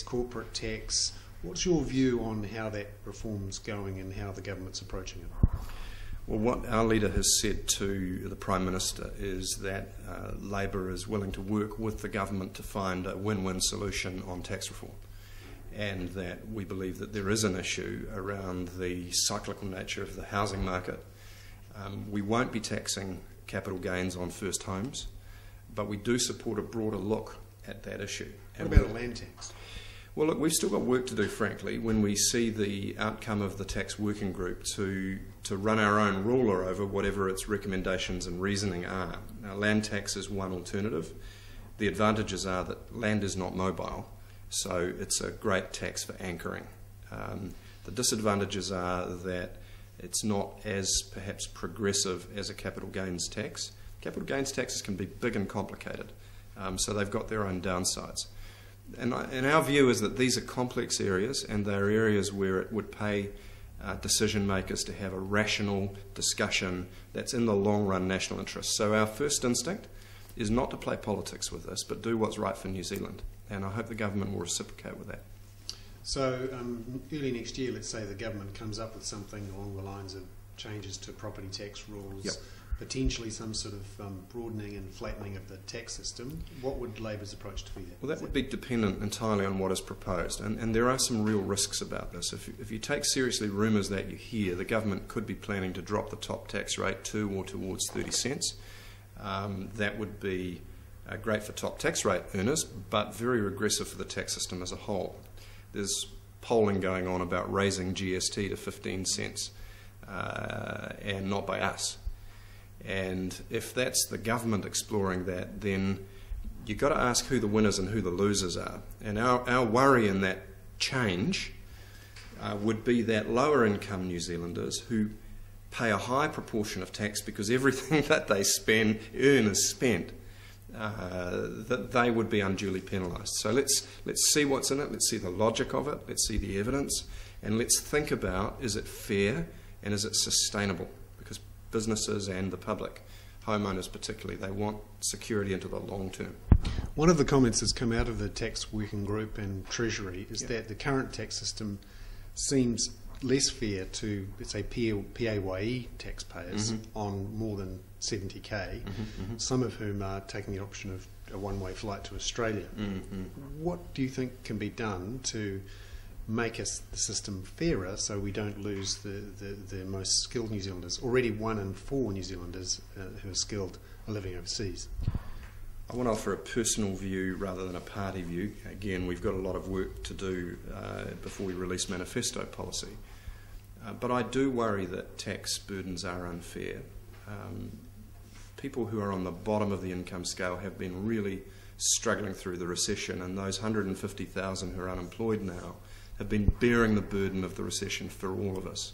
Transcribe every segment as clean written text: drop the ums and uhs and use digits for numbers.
corporate tax. What's your view on how that reform's going and how the government's approaching it? Well, what our leader has said to the Prime Minister is that Labor is willing to work with the government to find a win-win solution on tax reform, and that we believe that there is an issue around the cyclical nature of the housing market. We won't be taxing capital gains on first homes, but we do support a broader look at that issue. What about a land tax? Well, look, we've still got work to do, frankly, when we see the outcome of the tax working group to run our own ruler over whatever its recommendations and reasoning are. Now, land tax is one alternative. The advantages are that land is not mobile, so it's a great tax for anchoring. The disadvantages are that it's not as perhaps progressive as a capital gains tax. Capital gains taxes can be big and complicated, so they've got their own downsides. And our view is that these are complex areas, and they're areas where it would pay decision makers to have a rational discussion that's in the long run national interest. So our first instinct is not to play politics with this, but do what's right for New Zealand. And I hope the government will reciprocate with that. So early next year, let's say the government comes up with something along the lines of changes to property tax rules, yep, potentially some sort of broadening and flattening of the tax system. What would Labor's approach to be there? Well, that would be dependent entirely on what is proposed, and there are some real risks about this. If you take seriously rumours that you hear, the government could be planning to drop the top tax rate to or towards 30 cents. That would be great for top tax rate earners, but very regressive for the tax system as a whole. There's polling going on about raising GST to 15 cents, and not by us. And if that's the government exploring that, then you've got to ask who the winners and who the losers are. And our worry in that change would be that lower income New Zealanders who pay a high proportion of tax because everything that they earn is spent, that they would be unduly penalised. So let's see what's in it, let's see the logic of it, let's see the evidence, and let's think about, is it fair and is it sustainable? Because businesses and the public, homeowners particularly, they want security into the long term. One of the comments that's come out of the tax working group and Treasury is that the current tax system seems less fair to, let's say, PAYE taxpayers on more than 70k, some of whom are taking the option of a one-way flight to Australia. What do you think can be done to make the system fairer so we don't lose the most skilled New Zealanders? Already 1 in 4 New Zealanders who are skilled are living overseas. I want to offer a personal view rather than a party view. Again, we've got a lot of work to do before we release manifesto policy. But I do worry that tax burdens are unfair. People who are on the bottom of the income scale have been really struggling through the recession, and those 150,000 who are unemployed now have been bearing the burden of the recession for all of us.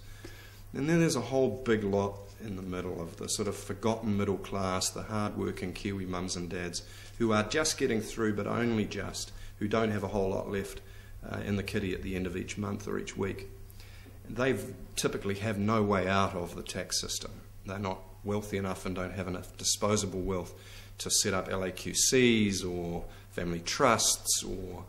And then there's a whole big lot in the middle of the sort of forgotten middle class, the hard-working Kiwi mums and dads who are just getting through, but only just, who don't have a whole lot left in the kitty at the end of each month or each week. They typically have no way out of the tax system. They're not wealthy enough and don't have enough disposable wealth to set up LAQCs or family trusts or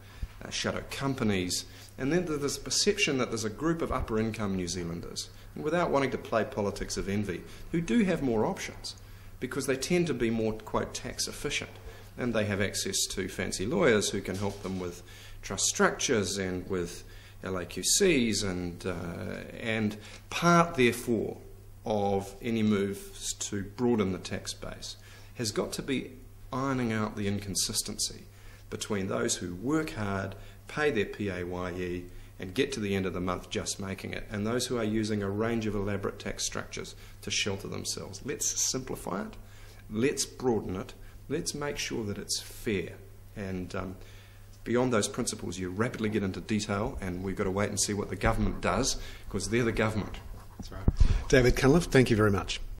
shadow companies. And then there's a perception that there's a group of upper income New Zealanders, without wanting to play politics of envy, who do have more options because they tend to be more, quote, tax efficient, and they have access to fancy lawyers who can help them with trust structures and with LAQCs, and part, therefore, of any moves to broaden the tax base has got to be ironing out the inconsistency between those who work hard, pay their PAYE, and get to the end of the month just making it, and those who are using a range of elaborate tax structures to shelter themselves. Let's simplify it, let's broaden it, let's make sure that it's fair. And beyond those principles, you rapidly get into detail, and we've got to wait and see what the government does, because they're the government. That's right. David Cunliffe, thank you very much.